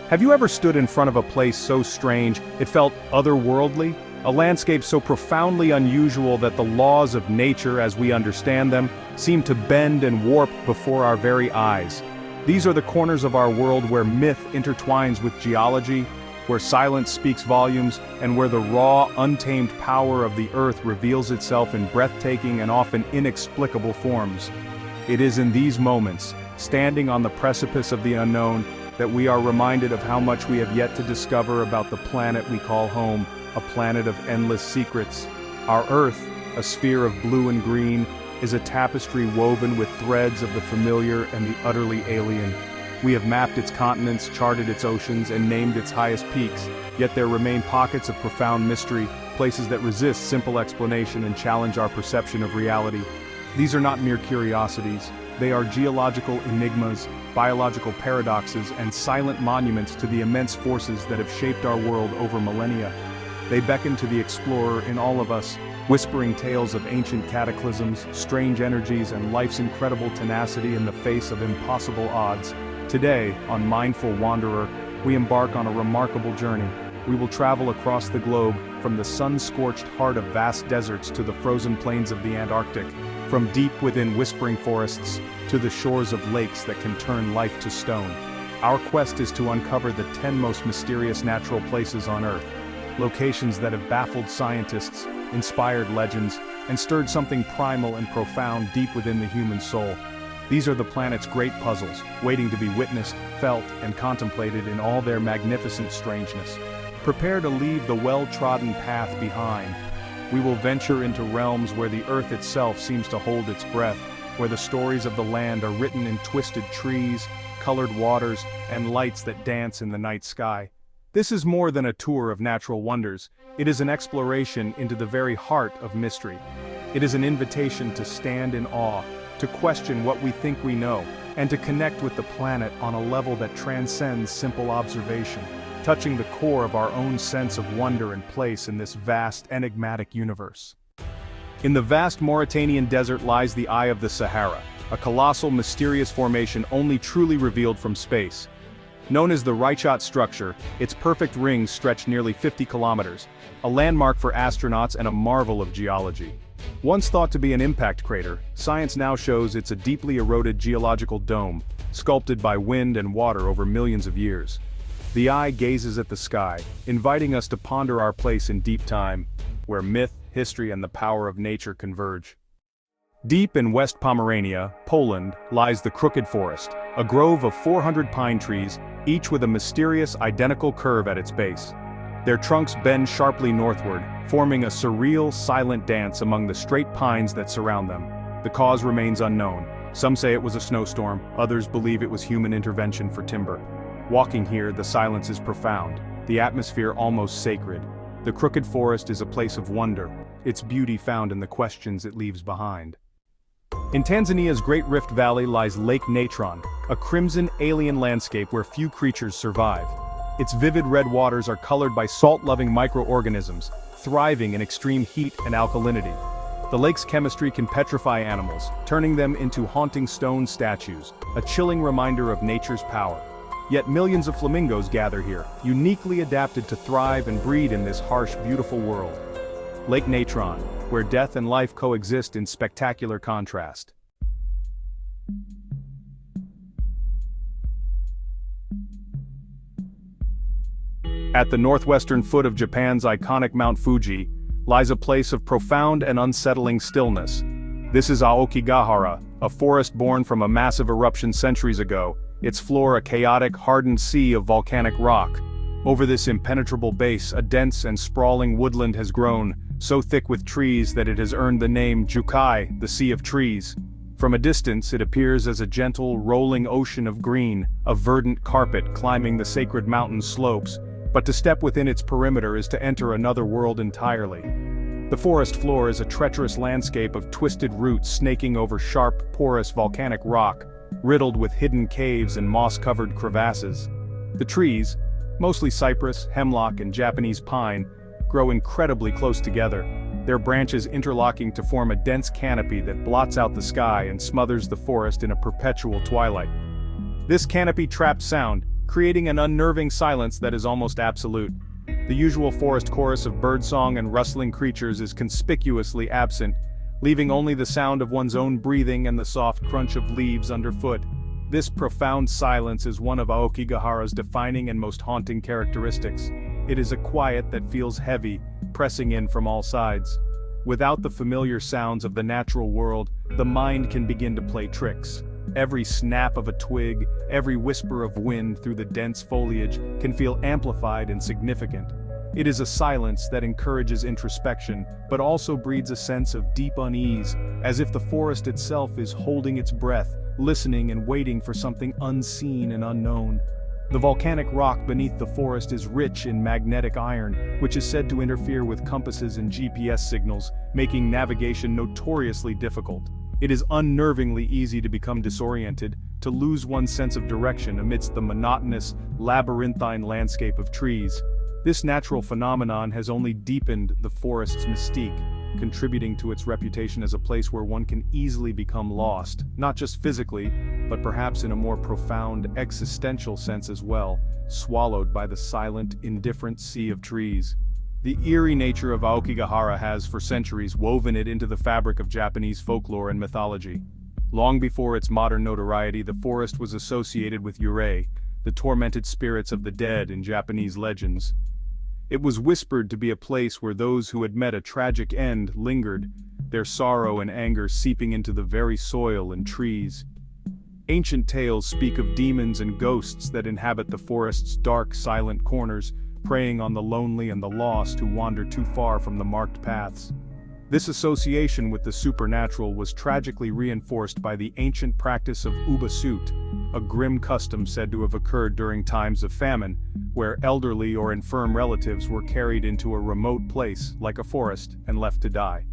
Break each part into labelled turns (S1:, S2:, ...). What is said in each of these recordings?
S1: Have you ever stood in front of a place so strange, it felt otherworldly? A landscape so profoundly unusual that the laws of nature as we understand them seem to bend and warp before our very eyes. These are the corners of our world where myth intertwines with geology, where silence speaks volumes, and where the raw, untamed power of the earth reveals itself in breathtaking and often inexplicable forms. It is in these moments, standing on the precipice of the unknown, that we are reminded of how much we have yet to discover about the planet we call home, a planet of endless secrets. Our Earth, a sphere of blue and green, is a tapestry woven with threads of the familiar and the utterly alien. We have mapped its continents, charted its oceans, and named its highest peaks, yet there remain pockets of profound mystery, places that resist simple explanation and challenge our perception of reality. These are not mere curiosities, they are geological enigmas, biological paradoxes, and silent monuments to the immense forces that have shaped our world over millennia. They beckon to the explorer in all of us, whispering tales of ancient cataclysms, strange energies, and life's incredible tenacity in the face of impossible odds. Today, on Mindful Wanderer, we embark on a remarkable journey. We will travel across the globe, from the sun-scorched heart of vast deserts to the frozen plains of the Antarctic, from deep within whispering forests to the shores of lakes that can turn life to stone. Our quest is to uncover the 10 most mysterious natural places on Earth, locations that have baffled scientists, inspired legends, and stirred something primal and profound deep within the human soul. These are the planet's great puzzles, waiting to be witnessed, felt, and contemplated in all their magnificent strangeness. Prepare to leave the well-trodden path behind. We will venture into realms where the earth itself seems to hold its breath, where the stories of the land are written in twisted trees, colored waters, and lights that dance in the night sky. This is more than a tour of natural wonders, it is an exploration into the very heart of mystery. It is an invitation to stand in awe, to question what we think we know, and to connect with the planet on a level that transcends simple observation, touching the core of our own sense of wonder and place in this vast, enigmatic universe. In the vast Mauritanian desert lies the Eye of the Sahara, a colossal, mysterious formation only truly revealed from space. Known as the Reichert structure, its perfect rings stretch nearly 50 kilometers, a landmark for astronauts and a marvel of geology. Once thought to be an impact crater, science now shows it's a deeply eroded geological dome, sculpted by wind and water over millions of years. The eye gazes at the sky, inviting us to ponder our place in deep time, where myth, history, and the power of nature converge. Deep in West Pomerania, Poland, lies the Crooked Forest, a grove of 400 pine trees, each with a mysterious, identical curve at its base. Their trunks bend sharply northward, forming a surreal, silent dance among the straight pines that surround them. The cause remains unknown. Some say it was a snowstorm, others believe it was human intervention for timber. Walking here, the silence is profound, the atmosphere almost sacred. The Crooked Forest is a place of wonder, its beauty found in the questions it leaves behind. In Tanzania's Great Rift Valley lies Lake Natron, a crimson alien landscape where few creatures survive. Its vivid red waters are colored by salt-loving microorganisms, thriving in extreme heat and alkalinity. The lake's chemistry can petrify animals, turning them into haunting stone statues, a chilling reminder of nature's power. Yet millions of flamingos gather here, uniquely adapted to thrive and breed in this harsh, beautiful world. Lake Natron, where death and life coexist in spectacular contrast. At the northwestern foot of Japan's iconic Mount Fuji, lies a place of profound and unsettling stillness. This is Aokiara, a forest born from a massive eruption centuries ago, its floor a chaotic, hardened sea of volcanic rock. Over this impenetrable base, a dense and sprawling woodland has grown, so thick with trees that it has earned the name Jukai, the Sea of Trees. From a distance, it appears as a gentle, rolling ocean of green, a verdant carpet climbing the sacred mountain slopes, but to step within its perimeter is to enter another world entirely. The forest floor is a treacherous landscape of twisted roots snaking over sharp, porous volcanic rock, riddled with hidden caves and moss-covered crevasses. The trees, mostly cypress, hemlock, and Japanese pine, grow incredibly close together, their branches interlocking to form a dense canopy that blots out the sky and smothers the forest in a perpetual twilight. This canopy traps sound, creating an unnerving silence that is almost absolute. The usual forest chorus of birdsong and rustling creatures is conspicuously absent, leaving only the sound of one's own breathing and the soft crunch of leaves underfoot. This profound silence is one of Aokigahara's defining and most haunting characteristics. It is a quiet that feels heavy, pressing in from all sides. Without the familiar sounds of the natural world, the mind can begin to play tricks. Every snap of a twig, every whisper of wind through the dense foliage can feel amplified and significant. It is a silence that encourages introspection, but also breeds a sense of deep unease, as if the forest itself is holding its breath, listening and waiting for something unseen and unknown. The volcanic rock beneath the forest is rich in magnetic iron, which is said to interfere with compasses and GPS signals, making navigation notoriously difficult. It is unnervingly easy to become disoriented, to lose one's sense of direction amidst the monotonous, labyrinthine landscape of trees. This natural phenomenon has only deepened the forest's mystique, contributing to its reputation as a place where one can easily become lost, not just physically, but perhaps in a more profound existential sense as well, swallowed by the silent, indifferent sea of trees. The eerie nature of Aokigahara has, for centuries, woven it into the fabric of Japanese folklore and mythology. Long before its modern notoriety, the forest was associated with yurei, the tormented spirits of the dead in Japanese legends. It was whispered to be a place where those who had met a tragic end lingered, their sorrow and anger seeping into the very soil and trees. Ancient tales speak of demons and ghosts that inhabit the forest's dark, silent corners, preying on the lonely and the lost who wander too far from the marked paths. This association with the supernatural was tragically reinforced by the ancient practice of ubasut, a grim custom said to have occurred during times of famine, where elderly or infirm relatives were carried into a remote place, like a forest, and left to die.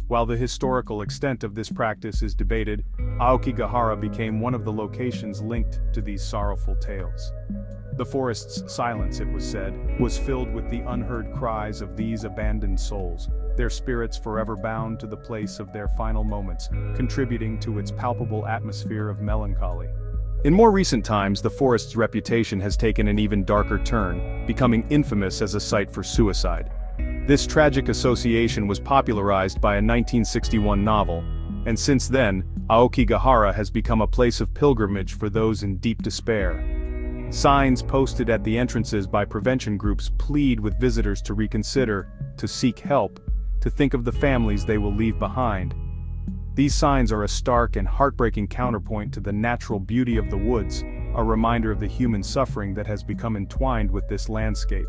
S1: While the historical extent of this practice is debated, Aokigahara became one of the locations linked to these sorrowful tales. The forest's silence, it was said, was filled with the unheard cries of these abandoned souls, their spirits forever bound to the place of their final moments, contributing to its palpable atmosphere of melancholy. In more recent times, the forest's reputation has taken an even darker turn, becoming infamous as a site for suicide. This tragic association was popularized by a 1961 novel, and since then, Aokigahara has become a place of pilgrimage for those in deep despair. Signs posted at the entrances by prevention groups plead with visitors to reconsider, to seek help, to think of the families they will leave behind. These signs are a stark and heartbreaking counterpoint to the natural beauty of the woods, a reminder of the human suffering that has become entwined with this landscape.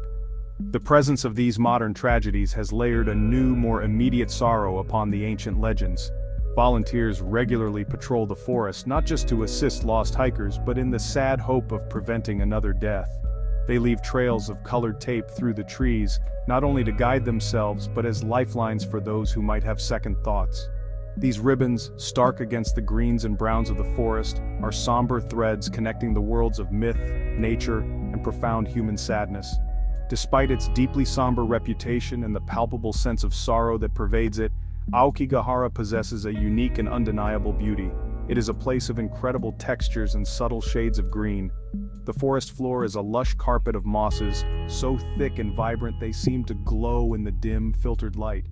S1: The presence of these modern tragedies has layered a new, more immediate sorrow upon the ancient legends. Volunteers regularly patrol the forest not just to assist lost hikers but in the sad hope of preventing another death. They leave trails of colored tape through the trees, not only to guide themselves but as lifelines for those who might have second thoughts. These ribbons, stark against the greens and browns of the forest, are somber threads connecting the worlds of myth, nature, and profound human sadness. Despite its deeply somber reputation and the palpable sense of sorrow that pervades it, Aokigahara possesses a unique and undeniable beauty. It is a place of incredible textures and subtle shades of green. The forest floor is a lush carpet of mosses, so thick and vibrant they seem to glow in the dim, filtered light.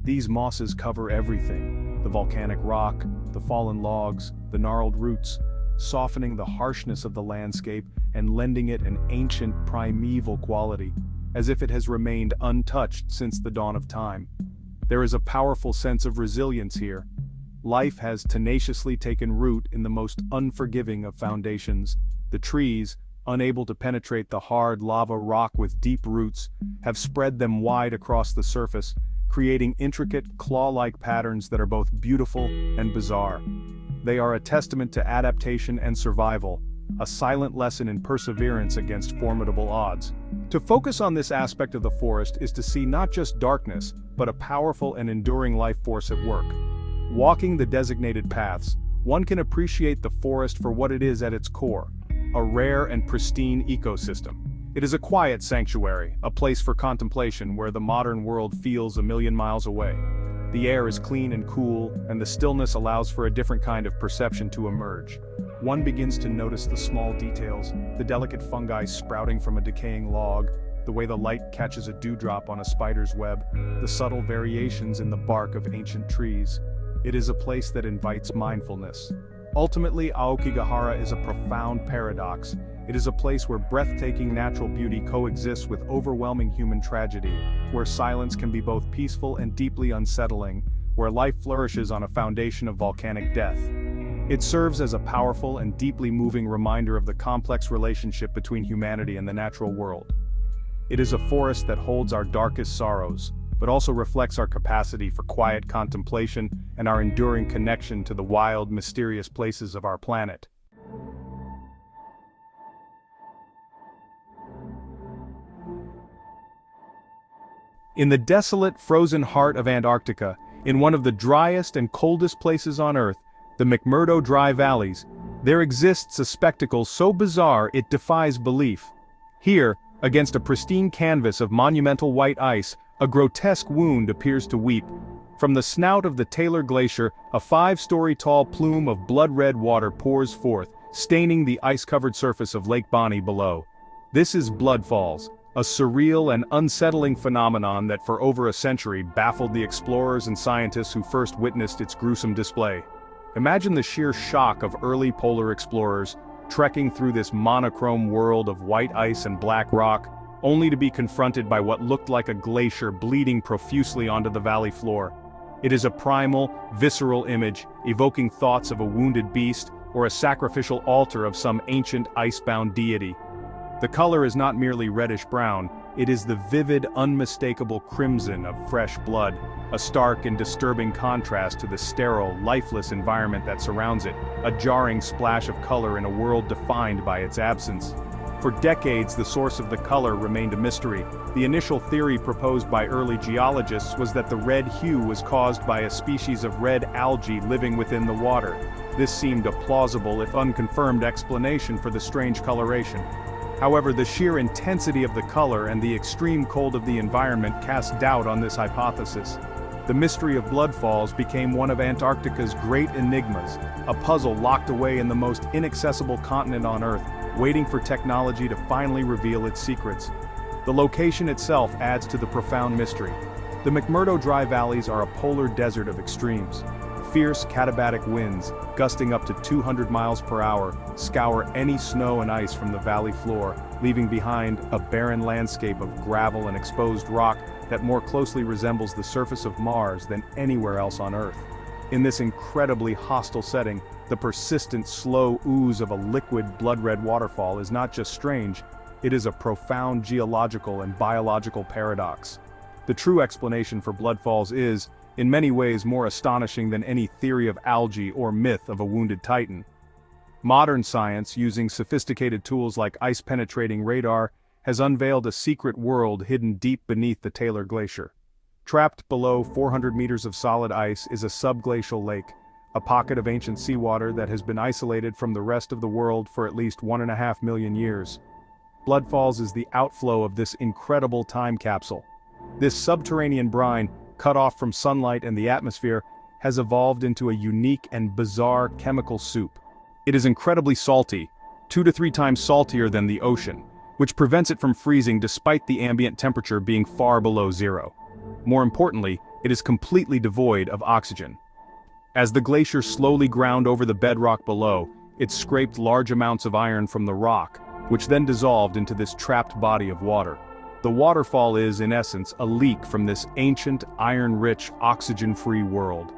S1: These mosses cover everything: the volcanic rock, the fallen logs, the gnarled roots, softening the harshness of the landscape and lending it an ancient, primeval quality, as if it has remained untouched since the dawn of time. There is a powerful sense of resilience here. Life has tenaciously taken root in the most unforgiving of foundations. The trees, unable to penetrate the hard lava rock with deep roots, have spread them wide across the surface, creating intricate, claw-like patterns that are both beautiful and bizarre. They are a testament to adaptation and survival, a silent lesson in perseverance against formidable odds. To focus on this aspect of the forest is to see not just darkness, but a powerful and enduring life force at work. Walking the designated paths, one can appreciate the forest for what it is at its core: a rare and pristine ecosystem. It is a quiet sanctuary, a place for contemplation where the modern world feels a million miles away. The air is clean and cool, and the stillness allows for a different kind of perception to emerge. one begins to notice the small details, the delicate fungi sprouting from a decaying log, the way the light catches a dewdrop on a spider's web, the subtle variations in the bark of ancient trees. It is a place that invites mindfulness. Ultimately, Aokiara is a profound paradox. It is a place where breathtaking natural beauty coexists with overwhelming human tragedy, where silence can be both peaceful and deeply unsettling, where life flourishes on a foundation of volcanic death. It serves as a powerful and deeply moving reminder of the complex relationship between humanity and the natural world. It is a forest that holds our darkest sorrows, but also reflects our capacity for quiet contemplation and our enduring connection to the wild, mysterious places of our planet. In the desolate, frozen heart of Antarctica, in one of the driest and coldest places on Earth, the McMurdo Dry Valleys, there exists a spectacle so bizarre it defies belief. Here, against a pristine canvas of monumental white ice, a grotesque wound appears to weep. From the snout of the Taylor Glacier, a 5-story tall plume of blood-red water pours forth, staining the ice-covered surface of Lake Bonny below. This is Bloodfalls, a surreal and unsettling phenomenon that for over a century baffled the explorers and scientists who first witnessed its gruesome display. Imagine the sheer shock of early polar explorers, trekking through this monochrome world of white ice and black rock, only to be confronted by what looked like a glacier bleeding profusely onto the valley floor. It is a primal, visceral image, evoking thoughts of a wounded beast or a sacrificial altar of some ancient ice-bound deity. The color is not merely reddish-brown, it is the vivid, unmistakable crimson of fresh blood, a stark and disturbing contrast to the sterile, lifeless environment that surrounds it, a jarring splash of color in a world defined by its absence. For decades, the source of the color remained a mystery. The initial theory proposed by early geologists was that the red hue was caused by a species of red algae living within the water. This seemed a plausible, if unconfirmed, explanation for the strange coloration. However, the sheer intensity of the color and the extreme cold of the environment cast doubt on this hypothesis. The mystery of Bloodfalls became one of Antarctica's great enigmas, a puzzle locked away in the most inaccessible continent on Earth, waiting for technology to finally reveal its secrets. The location itself adds to the profound mystery. The McMurdo Dry Valleys are a polar desert of extremes. Fierce katabatic winds, gusting up to 200 miles per hour, scour any snow and ice from the valley floor, leaving behind a barren landscape of gravel and exposed rock that more closely resembles the surface of Mars than anywhere else on Earth. In this incredibly hostile setting, the persistent, slow ooze of a liquid, blood-red waterfall is not just strange, it is a profound geological and biological paradox. The true explanation for Bloodfalls is, in many ways, more astonishing than any theory of algae or myth of a wounded titan. Modern science, using sophisticated tools like ice-penetrating radar, has unveiled a secret world hidden deep beneath the Taylor Glacier. Trapped below 400 meters of solid ice is a subglacial lake, a pocket of ancient seawater that has been isolated from the rest of the world for at least 1.5 million years. Bloodfalls is the outflow of this incredible time capsule. This subterranean brine, cut off from sunlight and the atmosphere, has evolved into a unique and bizarre chemical soup. It is incredibly salty, 2 to 3 times saltier than the ocean, which prevents it from freezing despite the ambient temperature being far below zero. More importantly, it is completely devoid of oxygen. As the glacier slowly ground over the bedrock below, it scraped large amounts of iron from the rock, which then dissolved into this trapped body of water. The waterfall is, in essence, a leak from this ancient, iron-rich, oxygen-free world.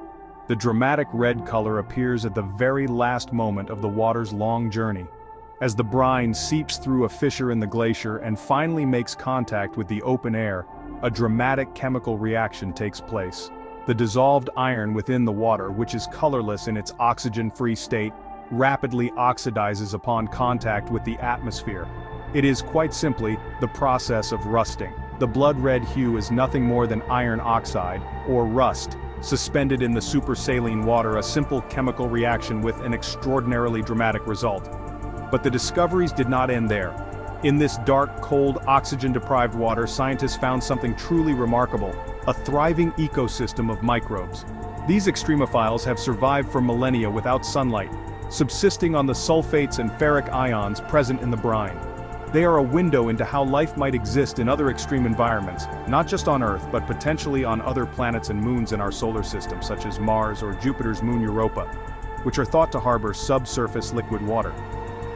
S1: The dramatic red color appears at the very last moment of the water's long journey. As the brine seeps through a fissure in the glacier and finally makes contact with the open air, a dramatic chemical reaction takes place. The dissolved iron within the water, which is colorless in its oxygen-free state, rapidly oxidizes upon contact with the atmosphere. It is, quite simply, the process of rusting. The blood-red hue is nothing more than iron oxide, or rust, suspended in the supersaline water, a simple chemical reaction with an extraordinarily dramatic result. But the discoveries did not end there. In this dark, cold, oxygen-deprived water, scientists found something truly remarkable: a thriving ecosystem of microbes. These extremophiles have survived for millennia without sunlight, subsisting on the sulfates and ferric ions present in the brine. They are a window into how life might exist in other extreme environments, not just on Earth but potentially on other planets and moons in our solar system such as Mars or Jupiter's moon Europa, which are thought to harbor subsurface liquid water.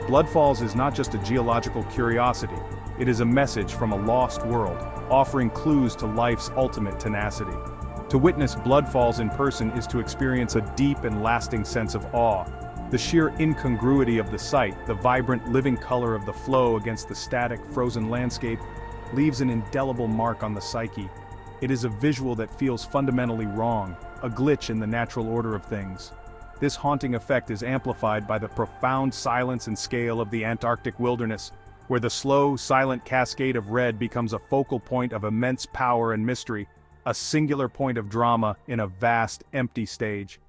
S1: Bloodfalls is not just a geological curiosity, it is a message from a lost world, offering clues to life's ultimate tenacity. To witness Bloodfalls in person is to experience a deep and lasting sense of awe. The sheer incongruity of the sight, the vibrant living color of the flow against the static, frozen landscape, leaves an indelible mark on the psyche. It is a visual that feels fundamentally wrong, a glitch in the natural order of things. This haunting effect is amplified by the profound silence and scale of the Antarctic wilderness, where the slow, silent cascade of red becomes a focal point of immense power and mystery, a singular point of drama in a vast, empty stage.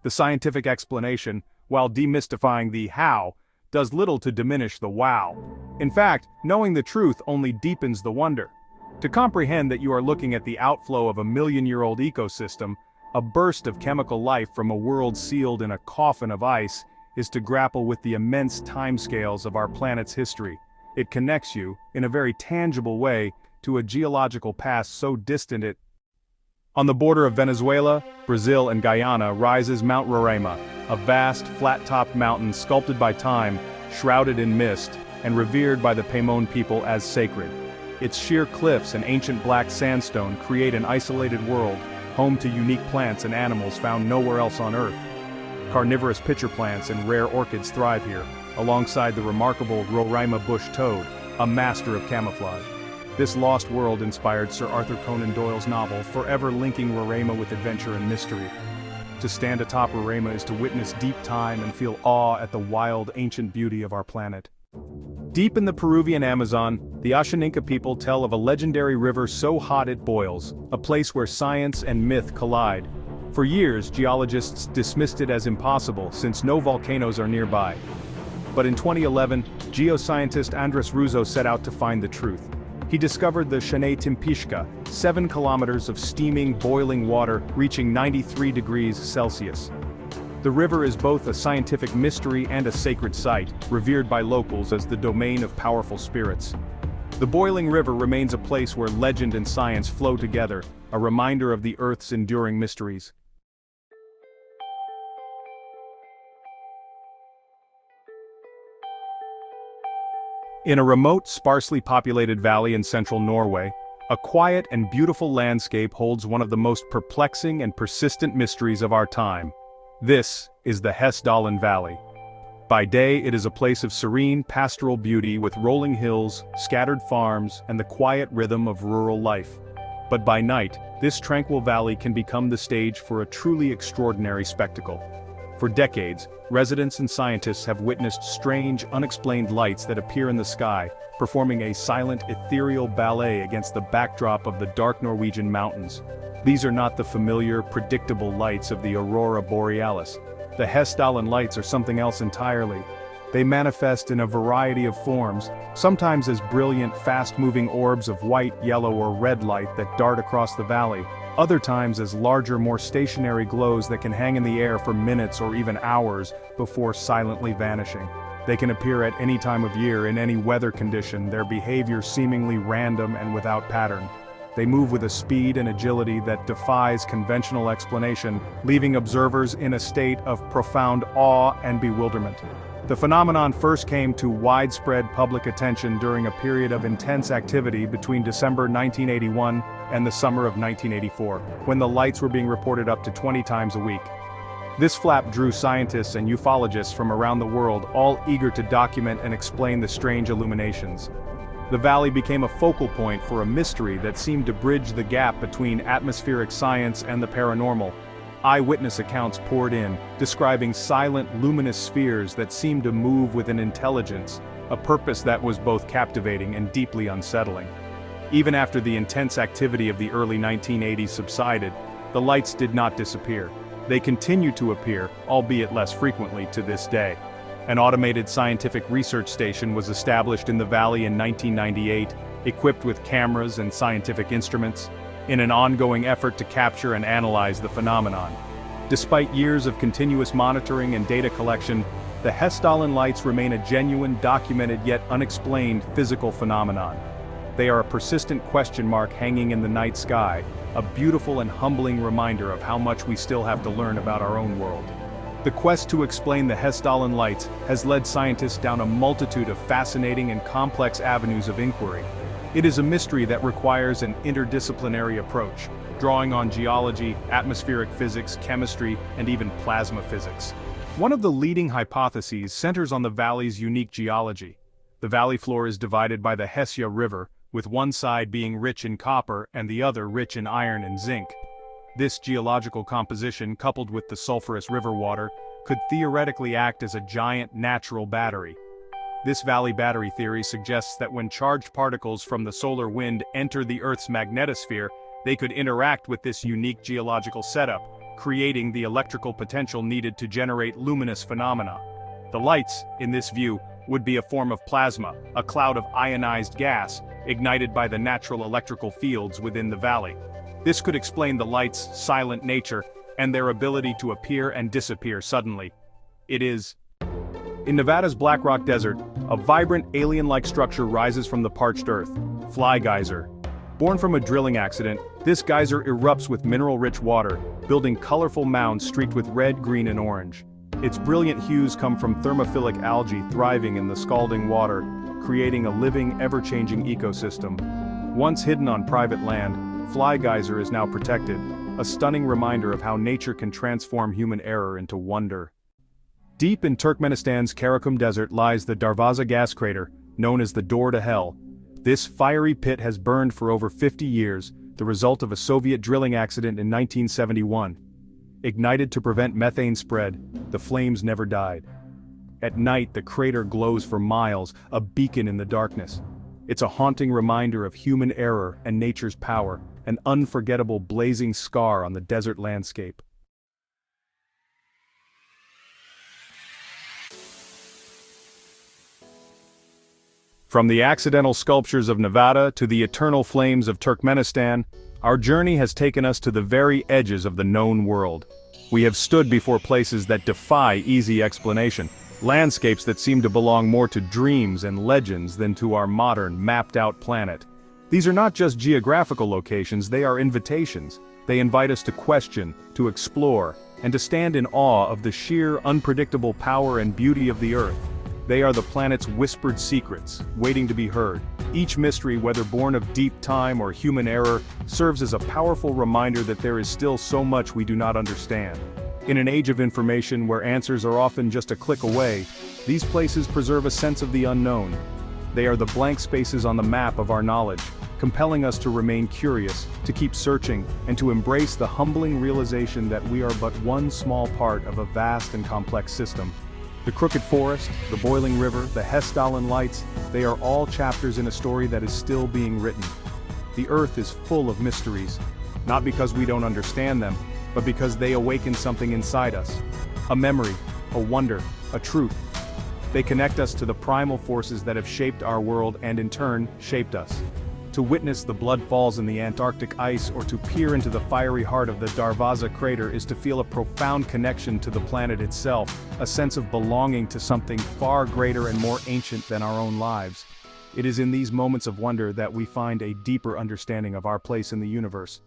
S1: The scientific explanation, while demystifying the how, does little to diminish the wow. In fact, knowing the truth only deepens the wonder. To comprehend that you are looking at the outflow of a million-year-old ecosystem, a burst of chemical life from a world sealed in a coffin of ice, is to grapple with the immense timescales of our planet's history. It connects you, in a very tangible way, to a geological past so distant it. On the border of Venezuela, Brazil and Guyana rises Mount Roraima, a vast, flat-topped mountain sculpted by time, shrouded in mist, and revered by the Paimon people as sacred. Its sheer cliffs and ancient black sandstone create an isolated world, home to unique plants and animals found nowhere else on Earth. Carnivorous pitcher plants and rare orchids thrive here, alongside the remarkable Roraima bush toad, a master of camouflage. This lost world inspired Sir Arthur Conan Doyle's novel, forever linking Roraima with adventure and mystery. To stand atop Roraima is to witness deep time and feel awe at the wild, ancient beauty of our planet. Deep in the Peruvian Amazon, the Ashaninka people tell of a legendary river so hot it boils, a place where science and myth collide. For years, geologists dismissed it as impossible since no volcanoes are nearby. But in 2011, geoscientist Andres Russo set out to find the truth. He discovered the Shanay Timpishka, 7 kilometers of steaming, boiling water reaching 93 degrees Celsius. The river is both a scientific mystery and a sacred site, revered by locals as the domain of powerful spirits. The boiling river remains a place where legend and science flow together, a reminder of the Earth's enduring mysteries. In a remote, sparsely populated valley in central Norway, a quiet and beautiful landscape holds one of the most perplexing and persistent mysteries of our time. This is the Hestalin Valley. By day, it is a place of serene, pastoral beauty with rolling hills, scattered farms, and the quiet rhythm of rural life. But by night, this tranquil valley can become the stage for a truly extraordinary spectacle. For decades, residents and scientists have witnessed strange, unexplained lights that appear in the sky, performing a silent, ethereal ballet against the backdrop of the dark Norwegian mountains. These are not the familiar, predictable lights of the aurora borealis. The Hestalin Lights are something else entirely. They manifest in a variety of forms, sometimes as brilliant, fast-moving orbs of white, yellow, or red light that dart across the valley, other times as larger, more stationary glows that can hang in the air for minutes or even hours before silently vanishing. They can appear at any time of year, in any weather condition, their behavior seemingly random and without pattern. They move with a speed and agility that defies conventional explanation, leaving observers in a state of profound awe and bewilderment. The phenomenon first came to widespread public attention during a period of intense activity between December 1981 and the summer of 1984, when the lights were being reported up to 20 times a week. This flap drew scientists and ufologists from around the world, all eager to document and explain the strange illuminations. The valley became a focal point for a mystery that seemed to bridge the gap between atmospheric science and the paranormal. Eyewitness accounts poured in, describing silent, luminous spheres that seemed to move with an intelligence, a purpose that was both captivating and deeply unsettling. Even after the intense activity of the early 1980s subsided, the lights did not disappear. They continue to appear, albeit less frequently, to this day. An automated scientific research station was established in the valley in 1998, equipped with cameras and scientific instruments, in an ongoing effort to capture and analyze the phenomenon. Despite years of continuous monitoring and data collection, the Hestalin Lights remain a genuine, documented yet unexplained physical phenomenon. They are a persistent question mark hanging in the night sky, a beautiful and humbling reminder of how much we still have to learn about our own world. The quest to explain the Hestalin Lights has led scientists down a multitude of fascinating and complex avenues of inquiry. It is a mystery that requires an interdisciplinary approach, drawing on geology, atmospheric physics, chemistry, and even plasma physics. One of the leading hypotheses centers on the valley's unique geology. The valley floor is divided by the Hesya River, with one side being rich in copper and the other rich in iron and zinc. This geological composition, coupled with the sulfurous river water, could theoretically act as a giant natural battery. This valley battery theory suggests that when charged particles from the solar wind enter the Earth's magnetosphere, they could interact with this unique geological setup, creating the electrical potential needed to generate luminous phenomena. The lights, in this view, would be a form of plasma, a cloud of ionized gas, ignited by the natural electrical fields within the valley. This could explain the lights' silent nature and their ability to appear and disappear suddenly. It is. In Nevada's Black Rock Desert, a vibrant alien-like structure rises from the parched earth, Fly Geyser. Born from a drilling accident, this geyser erupts with mineral-rich water, building colorful mounds streaked with red, green, and orange. Its brilliant hues come from thermophilic algae thriving in the scalding water, creating a living, ever-changing ecosystem. Once hidden on private land, Fly Geyser is now protected, a stunning reminder of how nature can transform human error into wonder. Deep in Turkmenistan's Karakum Desert lies the Darvaza gas crater, known as the Door to Hell. This fiery pit has burned for over 50 years, the result of a Soviet drilling accident in 1971. Ignited to prevent methane spread, the flames never died. At night, the crater glows for miles, a beacon in the darkness. It's a haunting reminder of human error and nature's power, an unforgettable blazing scar on the desert landscape. From the accidental sculptures of Nevada to the eternal flames of Turkmenistan, our journey has taken us to the very edges of the known world. We have stood before places that defy easy explanation, landscapes that seem to belong more to dreams and legends than to our modern, mapped-out planet. These are not just geographical locations, they are invitations. They invite us to question, to explore, and to stand in awe of the sheer, unpredictable power and beauty of the Earth. They are the planet's whispered secrets, waiting to be heard. Each mystery, whether born of deep time or human error, serves as a powerful reminder that there is still so much we do not understand. In an age of information where answers are often just a click away, these places preserve a sense of the unknown. They are the blank spaces on the map of our knowledge, compelling us to remain curious, to keep searching, and to embrace the humbling realization that we are but one small part of a vast and complex system. The crooked forest, the boiling river, the Hestalin Lights, they are all chapters in a story that is still being written. The Earth is full of mysteries, not because we don't understand them, but because they awaken something inside us. A memory, a wonder, a truth. They connect us to the primal forces that have shaped our world and in turn, shaped us. To witness the Bloodfalls in the Antarctic ice or to peer into the fiery heart of the Darvaza crater is to feel a profound connection to the planet itself, a sense of belonging to something far greater and more ancient than our own lives. It is in these moments of wonder that we find a deeper understanding of our place in the universe.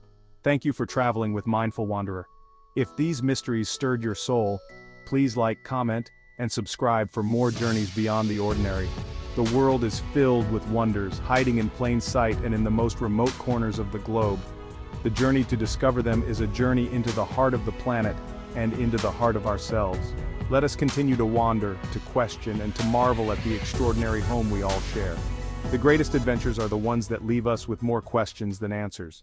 S1: Thank you for traveling with Mindful Wanderer. If these mysteries stirred your soul, please like, comment, and subscribe for more journeys beyond the ordinary. The world is filled with wonders, hiding in plain sight and in the most remote corners of the globe. The journey to discover them is a journey into the heart of the planet and into the heart of ourselves. Let us continue to wander, to question, and to marvel at the extraordinary home we all share. The greatest adventures are the ones that leave us with more questions than answers.